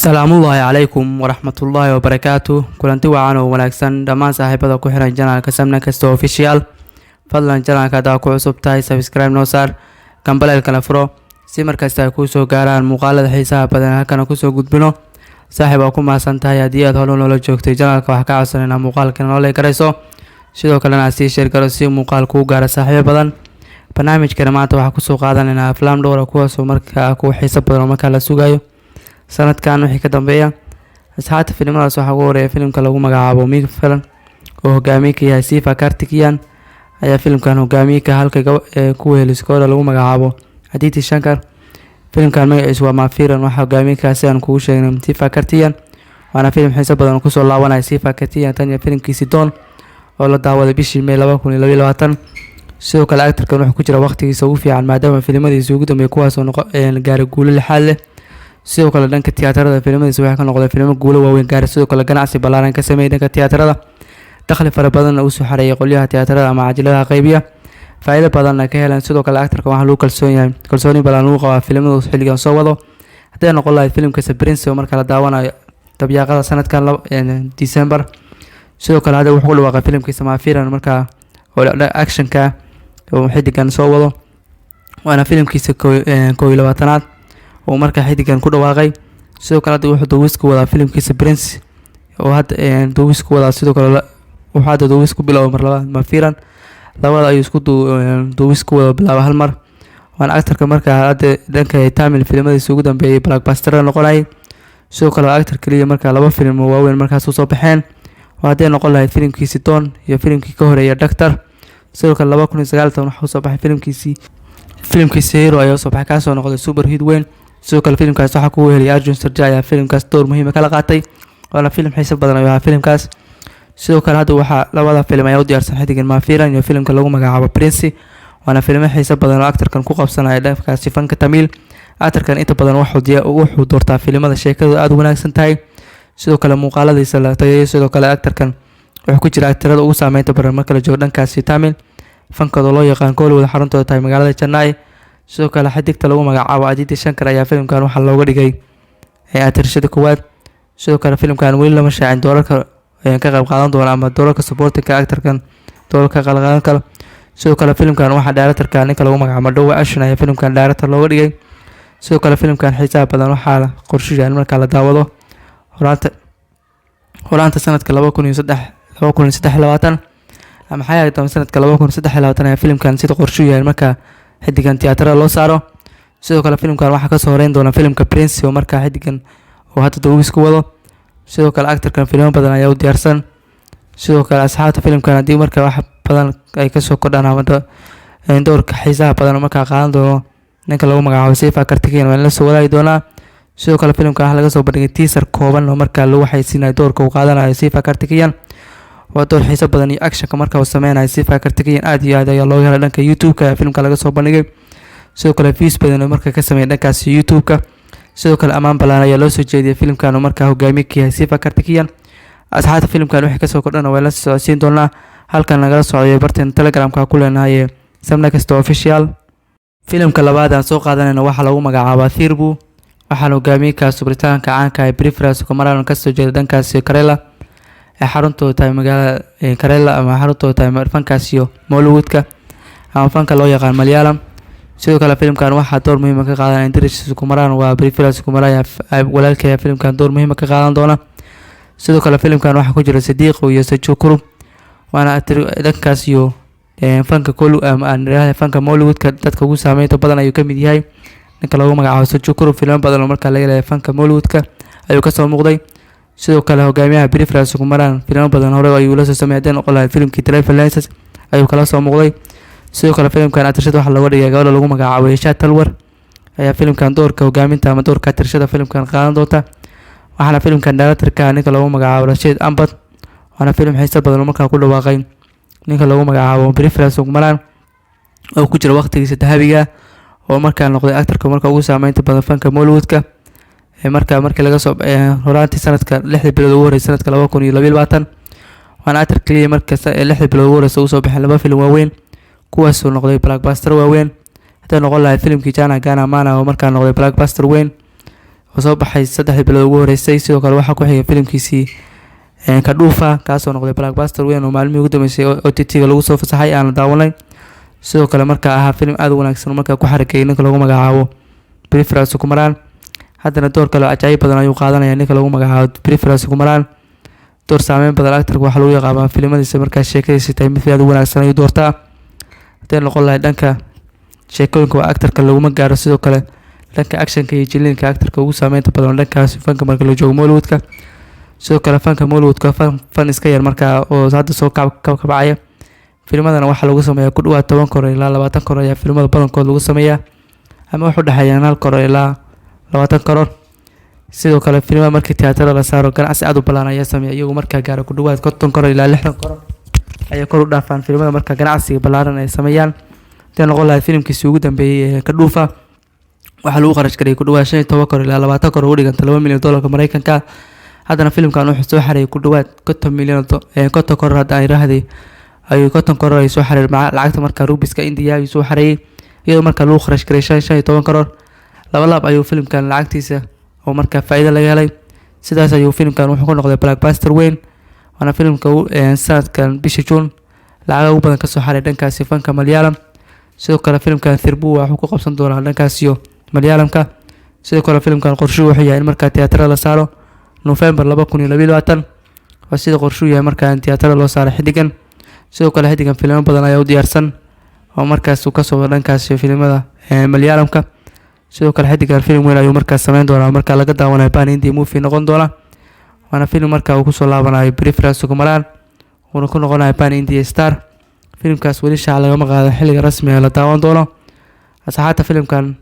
Salaamullaahi calaykum waraxmatullaahi wabarakaatuh. Kulanti wacan oo wanaagsan dhammaan saaxiibada ku xiran janaalka Samna Kasta Official. Fadlan janaalka hadaa ku cusub tahay subscribe noo saar, gambaleelkana furo si markasta ay kuu soo gaaraan muuqaalada xiisaha badan halkana ku soo gudbino. Saaxiib waa ku mahadsan tahay haddii aad hore noola joogtay janaalka wax ka codsanayna muuqaalkan noo leegarayso. Sidoo kalena aad sii share garo si muuqaal kuu gaaro saaxiibo badan. Barnaamijkana maanta waxaa kusoo qaadanaynaa aflaam dhowr ah kuwaas oo markaa ku xiiso badan oo markaa la sugayo sanadkan wixii ka dambeeya. Asxaabta filimadaas waxaa ugu horeeya filimka lagu magacaabo Mig Filan oo hogaamiye ka yahay Sifa Karthikeyan ayaa filimkan hogaamiye ka halka ku weeliskooda lagu magacaabo Aditi Shankar. Filimkan magaciisu waa Maafiran waxaa hogaamiye ka aan kugu sheegnay Sifa Karthikeyan, waana filim xiiso badan oo kusoo laabanaya Sifa Karthikeyan tan iyo filimkiisii Doon oo la daawaday bishii May 2022. sidoo kale actorkan wuxuu ku jira waqtigiisa ugu fiican maadaama filimadiisa ugu dambeeyay kuwaas oo gaaray guulo lixaad leh. sidoo kale dhanka tiyaatarada filimadiisa waxaa ka noqday filmo guulo waaweyn gaaray, sidoo kale ganacsi ballaaran ka sameeyay dhanka tiyaatarada, dakhli fara badan oo soo xareeyay qolyaha tiyaatarada ama cajaladaha qaybiya, faa'iido badan ka heleen. sidoo kale actorkan waxaa lagu kalsooni badan lagu qabaa filimada xilligan soo wado. haddii noqon lahayd filimkiisa Prince oo marka la daawanayo tabiyaaqada sanadkan December. sidoo kale hadda wuxuu ku dhawaaqay filimkiisa Maafiran marka oo actionka oo xiddigan soo wado, waana filimkiisa 21aad oo marka xiddigan ku dhawaaqay. sidoo kale hadda wuxuu duubis ku wadaa filimkiisa Prince oo hadda duubis ku wadaa. sidoo kale wuxuu hadda duubis ku bilaabay mar labaad Maafiran, labada ayuu isku duubis ku wada bilaabay hal mar. waana actorka marka hadda dhanka Tamil filimadiisa ugu dambeeyay blockbuster noqonayay. sidoo kale actor kaliya marka laba film oo waaweyn markaas soo baxeen haddii noqon lahayd filimkiisii Doon iyo filimkii ka horeeyay Doctor. sidoo kale 2019 waxaa soo baxay filimkiisii Hero ayaa soo baxay kaasoo noqday super hit weyn. sidoo kale filimkaas waxaa ku weheliyay Arjun Sarja ayaa filimkaas door muhiim ah kala qaatay, waana filim xiiso badan oo filimkaas. sidoo kale hadda waxaa labada filim ay u diyaarsan xiddigan Maafiran iyo filimka lagu magacaabo Prince, waana filmo xiiso badan oo actorkan ku qabsanaya dhankaasi fanka Tamil. actorkan inta badan wuxuu doortaa filimada sheekadu aad u wanaagsan tahay, sidoo kale muuqaaladiisa la tayeeyay. sidoo kale actorkan wuxuu ku jira actorada ugu saameynta badan marka la joogo dhankaasi Tamil fankooda loo yaqaan Kollywood xaruntooda tahay magaalada Chennai. sidoo kale xiddigta lagu magacaabo Aditi Shankar ayaa filimkan waxaa looga dhigay actrishada koowaad. sidoo kale filimkan weli lama shaacin doorarka ka qayb qaadan doona ama doorarka supporting-ka actorkan doorarka qaadan kala. sidoo kale filimkan waxaa director-ka ninka lagu magacaabo Madowa Ashan ayaa filimkan director looga dhigay. sidoo kale filimkan xiisaha badan waxaa la qorsheeyay marka la daawado horaanta sanadka 2023 ama xayaadan sanadka 2023 ayaa filimkan sida qorsheeyay marka xiddigan tiyaatarada loo saaro. sidoo kale filimkan waxaa ka soo horeyn doona filimka Prince oo marka xiddigan oo hadda duubis ku wado. sidoo kale actorkan filmo badan ayaa u diyaarsan. sidoo kale asxaabta filimkan haddii marka wax badan ay ka soo kordhaan ama doorka xiisaha badan marka qaadan doono ninka lagu magacaabo Sifa Karthikeyan waa la soo wadaagi doonaa. sidoo kale filimkan waxaa laga soo bandhigay teaser kooban oo marka lagu xayeysiinayo doorka uu qaadanayo Sifa Karthikeyan. waa door xiiso badan iyo actionka marka uu sameynayo Sifa Karthikeyan aad iyo aad ayaa looga helay dhanka YouTube-ka filimka laga soo bandhigay. sidoo kale views badan marka ka sameeyay dhankaas YouTube-ka. sidoo kale amaan balan ayaa loo soo jeediyay filimkan marka hogaamiye ka yahay Sifa Karthikeyan. asxaabta filimkan wixii ka soo kordhana waa la socodsiin doonaa halkan nagala socday barteen Telegram-ka ku leenahay Samna Kasta Official. filimka labaad aan soo qaadanayna waxaa lagu magacaabaa Thirbu, waxaana hogaamiye ka Subritaanka caanka ah Prithviraj Sukumaran ka soo jeeda dhankaas Kerala ee xaruntooda tahay magaalada Kerala ama xaruntooda tahay fankaas iyo Mollywood-ka ama fanka loo yaqaan Malayalam. sidoo kale filimkan waxaa door muhiim ah ka qaadanaya Prithviraj Sukumaran waa Prithviraj Sukumaran walaalkay filimkan door muhiim ah ka qaadan doona. sidoo kale filimkan waxaa ku jira Sidiq iyo Saju Kurub, waana dhankaas iyo fanka fanka Mollywood-ka dadka ugu saameynta badan ayuu ka mid yahay. ninka lagu magacaabo Saju Kurub filmo badan oo marka laga leeyahay fanka Mollywood-ka ayuu ka soo muuqday. sidoo kale hogaamiyaha Prithviraj Sukumaran filmo badan hore ayuu la soo sameeyay noqon lahayd filimkii Driver License ayuu kala soo muuqday. sidoo kale filimkan actrishada waxaa looga dhigay gabadha lagu magacaabo Yesha Talwar ayaa filimkan doorka hogaaminta ama doorka actrishada filimkan qaadan doonta. waxaana filimkan director-ka ninka lagu magacaabo Rashid Ambad, waana film xiiso badan oo markaa ku dhawaaqay ninka lagu magacaabo Prithviraj Sukumaran oo ku jira waqtigiisa dahabiga oo markaa noqday actorka marka ugu saameynta badan fanka Mollywood-ka markii laga soo horaantii sanadka 6 bilood ugu horeysay sanadka 2022. waana actor kaliya markaas 6 bilood ugu horeysay soo baxay laba film waaweyn kuwaas oo noqday blockbuster waaweyn. haddii noqon lahayd filimkii Jana Gana Mana oo markaa noqday blockbuster weyn oo soo baxay 3 bilood ugu horeysay. sidoo kale waxaa ku xigay filimkiisii Kadhuufa kaasoo noqday blockbuster weyn oo maalmihii ugu dambeysay OTT-ga lagu soo fasaxay aan la daawanay. sidoo kale markaa ahaa filim aad u wanaagsan markaa ku xarakay ninka lagu magacaabo Prithviraj Sukumaran. haddana door kale oo cajaa'ib badan ayuu qaadanaya ninka lagu magacaabo Prithviraj Sukumaran. door saameyn badan actor-ka waxaa lagu yaqaanaa filimadiisa markaa sheekadiisa tahay mid aad u wanaagsan ayuu doortaa. haddii noqon lahayd dhanka sheekooyinka waa actor-ka laguma gaaro. sidoo kale dhanka action-ka iyo jiliinka actor-ka ugu saameynta badan dhankaas fanka marka la joogo Mollywood-ka. sidoo kale fanka Mollywood-ka fan iska yar markaa oo hadda soo kabcaya. filmadana waxaa lagu sameeyaa ku dhawaad 10 kor ilaa 20 kor ayaa filmada badankood lagu sameeyaa ama wax u dhaxeeya 1 kor ilaa 20 kor. sidoo kale filmada markii tiyaatarada la saaro ganacsi aad u ballaaran ayaa sameeya iyagu markaa gaaro ku dhawaad 50 kor ilaa 60 kor ayaa kor u dhaafaan filmada markaa ganacsiga ballaaran ay sameeyaan. haddii noqon lahayd filimkiisii ugu dambeeyay Kadhuufa waxaa lagu kharash gareeyay ku dhawaad 15 kor ilaa 20 kor oo u dhiganta $2 milyan Mareykanka. haddana filimkan wuxuu soo xareeyay ku dhawaad 50 milyan kor hadda ay raahday ayuu 50 kor ay soo xareeyay lacagta markaa rubiska India ayuu soo xareeyay iyadoo markaa lagu kharash gareeyay 15 kor. laba laab ayuu filimkan lacagtiisa oo markaa faa'iido laga helay. sidaas ayuu filimkan wuxuu ku noqday blockbuster weyn waana filimka sanadkan bishii June lacag ugu badan ka soo xareeyay dhankaasi fanka Malayalam. sidoo kale filimkan Thirbu wuxuu ku qabsan doonaa dhankaasi Malayalamka. sidoo kale filimkan qorshuhu wuxuu yahay in markaa tiyaatarada la saaro November 2022 waa sida qorshuhu yahay markaa tiyaatarada loo saaro xidigan. sidoo kale xidigan filmo badan ayaa u diyaarsan oo markaas uu ka soo dhankaasi filimada Malayalamka. sidoo kale xidigan film weyn ayuu markaa sameyn doonaa markaa laga daawanayo Pan India movie noqon doona waana film markaa uu ku soo laabanayo Prithviraj Sukumaran wuxuuna ku noqonayaa Pan India star. filimkaas weli shaaca lagama qaadan xilliga rasmiga la daawan doono. asxaabta filimkan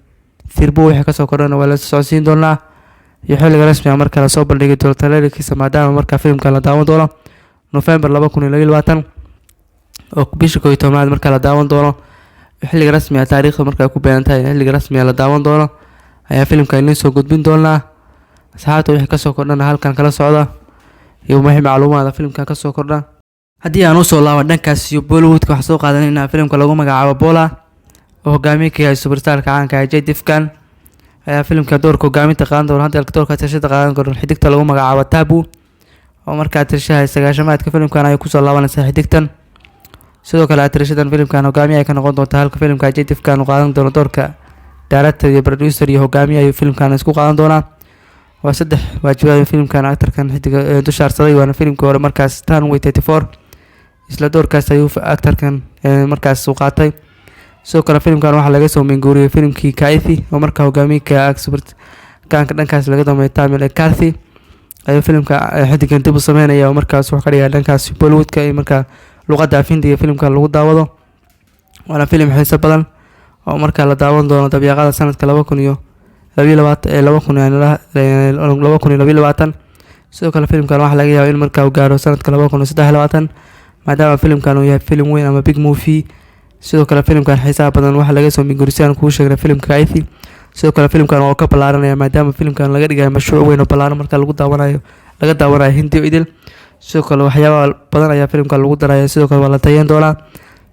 Thirbu wixii ka soo kordhana waa la socodsiin doonaa iyo xilliga rasmiga markaa la soo bandhigi doono trailerkiisa maadaama markaa filimkan la daawan doono November 2022 oo bisha 11 markaa la daawan doono. xilliga rasmiga taariikhda markaa ku beeran tahay xilliga rasmiga la daawan doono ayaa filimkan inoo soo gudbin doonaa. asxaabta wixii ka soo kordhana halkan kala socda iyo wixii macluumaadka filimkan ka soo kordha. haddii aan u soo laaban dhankaas iyo Bollywood-ka waxaa soo qaadanaynaa filimka lagu magacaabo Bola oo hogaamiye ka yahay superstar-ka caanka ah Ajay Devgan ayaa filimka doorka hogaaminta qaadan doona. hadda doorka tirshada qaadan doona xidigta lagu magacaabo Tabu oo markaa tirshaha 9-maadka filimkan ay ku soo laabanaysaa xidigtan. sidoo kale tirshadan filimkan hogaamiye ay ka noqon doonta halka filimka Ajay Devgan uu qaadan doono doorka director iyo producer iyo hogaamiye ay filimkan isku qaadan doonaan. waa 3 waajibaad filimkan actor-kan xidiga dushaarsaday waana filimkii hore markaas Runway 34 isla doorkaas ayuu actor-kan markaas u qaatay. sidoo kale filimkan waxaa laga soo minguuriyay filimkii Kaithi oo markaa hogaamiye superstar-ka dhankaas laga dambeeyay Tamil Karthi ayuu filimka xidigan dib u sameynaya oo markaas wax ka dhigay dhankaas Bollywood-ka iyo markaa luqadda Afhindiga filimkan lagu daawado. waana filim xiiso badan oo markaa la daawan doono dabiiqada sanadka 2022. sidoo kale filimkan waxaa laga yaabaa in markaa uu gaaro sanadka 2023 maadaama filimkan uu yahay filim weyn ama big movie. sidoo kale filimkan xiisaha badan waxaa laga soo minguurisay ku sheegnay filimka Kaithi. sidoo kale filimkan waa ka ballaaranaya maadaama filimkan laga dhigayo mashruuc weyn oo ballaaran markaa lagu daawanayo Hindi idil. sidoo kale waxyaabo badan ayaa filimkan lagu daraya. sidoo kale waa la tayeyn doonaa.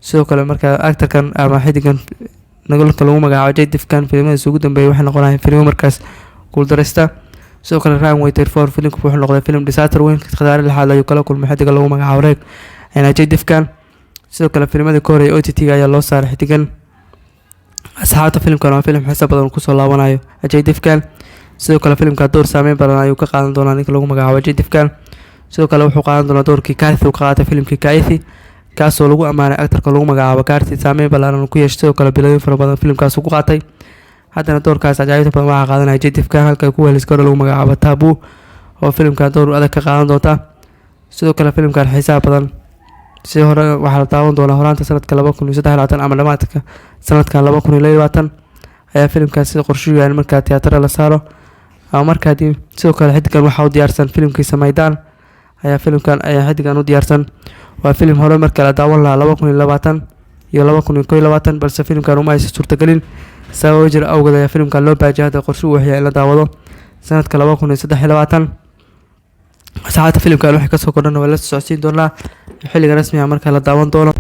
sidoo kale markaa actor-kan ama xidigan nagolka lagu magacaabo Ajay Devgan filimadiisa ugu dambeeyay waxay noqonayaan filmo markaas guuldareysta. sidoo kale Runway 34 filimku wuxuu noqday film disaster weyn khadaar laxaad ayuu kala kulmay xidiga lagu magacaabo Reeg Ajay Devgan. sidoo kale filimada ka horeeyay OTT-ga ayaa loo saaray xidigan. asxaabta filimkan waa filim xiiso badan ku soo laabanayo Ajay Devgan. sidoo kale filimka door saameyn badan ayuu ka qaadan doonaa ninka lagu magacaabo Ajay Devgan. sidoo kale wuxuu qaadan doonaa doorkii Karthi uu ka qaatay filimkii Kaithi kaasoo lagu amaanay actor-ka lagu magacaabo Karthi saameyn ballaaran ku yeeshay. sidoo kale bilooyin fara badan filimkaas uu ku qaatay. haddana doorkaas cajaa'ibta badan waxaa qaadanaya Ajay Devgan halka ku weelis karo lagu magacaabo Tabu oo filimkan door adag ka qaadan doonta. sidoo kale filimkan xiisaha badan si hore waxaa la daawan doonaa horaanta sanadka 2023 ama dhamaadka sanadka 2022 ayaa filimkaas sida qorshuhu yahay markaa tiyaatarada la saaro ama markaa sidoo kale xidigan waxaa u diyaarsan filimkiisa Maydaan ayaa filimkan xidigan u diyaarsan. waa filim hore markaa la daawan lahaa 2020 iyo 2021 balse filimkan uma aysan suurtagelin sababo jira awgeed ayaa filimkan loo baajiyay. hadda qorshuhu wuxuu yahay in la daawado sanadka 2023. asxaabta filimkan waxay ka soo kordhana waa la socodsiin doonaa xilliga rasmiga markaa la daawan doono.